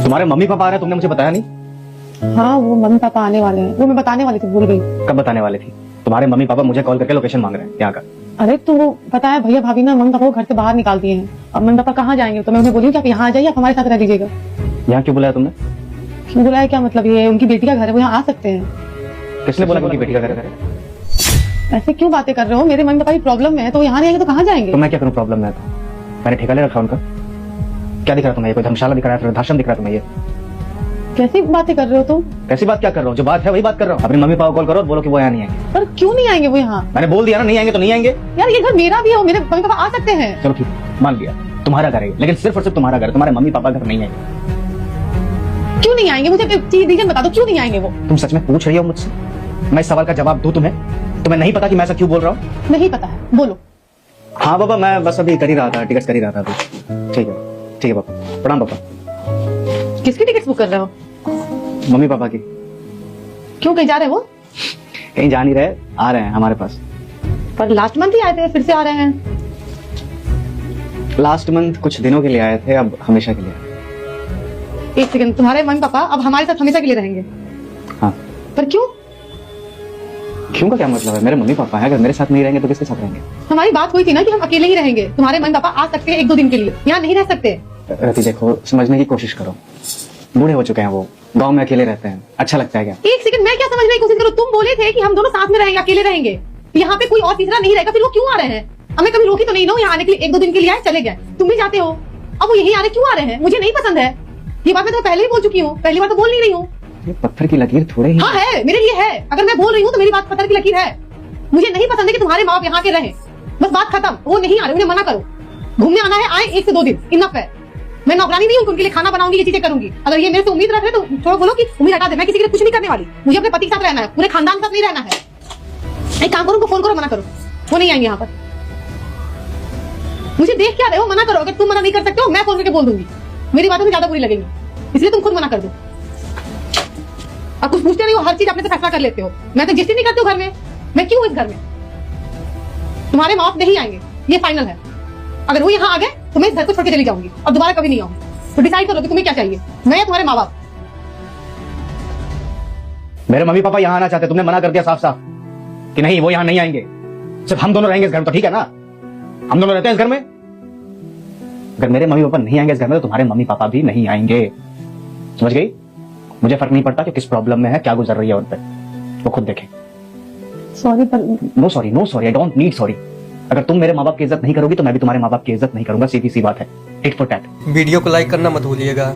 तुम्हारे mummy papa आ रहे हैं, तुमने मुझे बताया नहीं? हाँ वो मम्मी पापा आने वाले हैं, वो मैं बताने वाली थी, भूल गई। कब बताने वाले थी? तुम्हारे मम्मी पापा मुझे कॉल करके लोकेशन मांग रहे हैं यहाँ का। अरे तो वो पता है भैया भाभी ना मम्मी पापा को घर से बाहर निकाल दिए हैं। अब मम्मी पापा कहाँ जाएंगे, तो मैं उन्हें बोली कि आप यहाँ आ जाइए, आप हमारे साथ रह लीजिएगा। यहाँ क्यों बुलाया तुमने? क्यों बुलाया क्या मतलब, ये उनकी बेटी का घर है, वो यहाँ आ सकते हैं। किसने बोला कि उनकी बेटी का घर है? ऐसे क्यों बातें कर रहे हो, मेरे मम्मी पापा की प्रॉब्लम में है तो यहाँ नहीं आएंगे तो कहाँ जाएंगे। तो मैं क्या करूँ प्रॉब्लम में? मैंने ठेका ले रखा उनका। क्या दिख रहा तुम्हें? कोई धर्मशाला दिख रहा है, वृद्धाश्रम दिख रहा है तुम्हें? ये कैसी बातें कर रहे हो तुम? कैसी बात क्या कर रहा हूँ? जो बात है वही बात कर रहा हूँ। अपनी मम्मी पापा को कॉल करो और बोलो कि वो यहाँ नहीं आएंगे। पर क्यों नहीं आएंगे वो यहाँ? मैंने बोल दिया ना, नहीं आएंगे तो नहीं आएंगे। यार ये घर मेरा भी है, मेरे मम्मी पापा आ सकते हैं। चलो ठीक, मान लिया तुम्हारा घर है, लेकिन सिर्फ और सिर्फ तुम्हारा घर, तुम्हारे मम्मी पापा घर नहीं आएंगे। क्यों नहीं आएंगे, मुझे चीज रीजन बता दो, क्यों नहीं आएंगे वो? तुम सच में पूछ रही हो मुझसे? मैं इस सवाल का जवाब दूं तुम्हें? तुम्हें नहीं पता कि मैं ऐसा क्यों बोल रहा हूँ? नहीं पता है, बोलो। हाँ बाबा, मैं बस अभी कर ही रहा था, टिकट कर ही रहा था अभी। ठीक है पापा। प्रणाम पापा। किसकी टिकट बुक कर रहे हो? मम्मी पापा की। क्यों, कहीं जा रहे हो? कहीं जा नहीं रहे, आ रहे हैं हमारे पास। पर लास्ट मंथ ही आए थे, फिर से आ रहे हैं। लास्ट मंथ कुछ दिनों के लिए आए थे, अब हमेशा के लिए। एक सेकंड, तुम्हारे मम्मी पापा अब हमारे साथ हमेशा के लिए रहेंगे? हाँ। पर क्यों? क्यों का क्या मतलब है? मेरे मम्मी पापा हैं, अगर मेरे साथ नहीं रहेंगे तो किसके साथ रहेंगे? हमारी बात हुई थी ना कि हम अकेले ही रहेंगे, तुम्हारे मम्मी पापा आ सकते हैं 1-2 दिन के लिए, यहाँ नहीं रह सकते। रति देखो, समझने की कोशिश करो, बूढ़े हो चुके हैं वो, गांव में अकेले रहते हैं, अच्छा लगता है क्या? एक सेकंड, मैं क्या समझने की कोशिश करूँ? तुम बोले थे कि हम दोनों साथ में रहेंगे, अकेले रहेंगे, यहाँ पे कोई और तीसरा नहीं रहेगा, फिर वो क्यों आ रहे हैं? हमें कभी रोकी तो नहीं ना यहाँ आने के लिए? 1-2 दिन के लिए आए, चले गए। तुम भी जाते हो, अब वो यही आने क्यों आ रहे हैं? मुझे नहीं पसंद है ये बात, मैं तो पहले ही बोल चुकी हूँ, पहली बार तो बोल नहीं रही हूँ। ये पत्थर की लकीर थोड़े ही। हाँ है, मेरे लिए है, अगर मैं बोल रही हूँ तो मेरी बात पत्थर की लकीर है। मुझे नहीं पसंद है कि तुम्हारे माँ बाप यहाँ के रहे, बस बात खत्म। वो नहीं आ रहे, उन्हें मना करो। घूमने आना है, आए 1 से 2 दिन, इनफ है। मैं नौकरानी नहीं हूँ, उनके लिए खाना बनाऊंगी, ये चीजें करूंगी। अगर ये मेरे से उम्मीद रख रहे तो थोड़ा बोलो कि उम्मीद हटा दे, मैं किसी के लिए कुछ नहीं करने वाली। मुझे अपने पति के साथ रहना है, पूरे खानदान के साथ नहीं रहना है। एक काम करो, उनको फोन करो, मना करो, वो नहीं आएंगे यहाँ पर। मुझे देख क्या रहे हो, मना करो। अगर तुम मना नहीं कर सकते हो, मैं फोन करके बोल दूंगी, मेरी बातों से ज्यादा बुरी लगेगी, इसलिए तुम खुद मना कर दो। अब कुछ पूछते नहीं हो, हर चीज अपने से फैसला कर लेते हो। मैं तो जिस नहीं करती हूँ घर में, मैं क्यों इस घर में? तुम्हारे माँ बाप नहीं आएंगे, ये फाइनल है। अगर वो यहाँ आ गए तो मैं इस घर को छोड़ के चली जाऊंगी और दोबारा कभी नहीं आऊंगी। तो डिसाइड करो कि तुम्हें क्या चाहिए, मैं या तुम्हारे माँ बाप। मेरे मम्मी पापा यहाँ आना चाहते, तुमने मना कर दिया साफ साफ कि नहीं वो यहाँ नहीं आएंगे, सिर्फ हम दोनों रहेंगे इस घर में। तो ठीक है ना, हम दोनों रहते हैं इस घर में। अगर मेरे मम्मी पापा नहीं आएंगे इस घर में तो तुम्हारे मम्मी पापा भी नहीं आएंगे, समझ गई? मुझे फर्क नहीं पड़ता कि किस प्रॉब्लम में है, क्या गुजर रही है उन पे, वो खुद देखें। सॉरी पर no sorry, I don't need sorry. अगर तुम मेरे माँ बाप की इज्जत नहीं करोगी तो मैं भी तुम्हारे माँ बाप की इज्जत नहीं करूंगा, सीधी सी बात है, टिट फॉर टैट। वीडियो को लाइक करना मत भूलिएगा।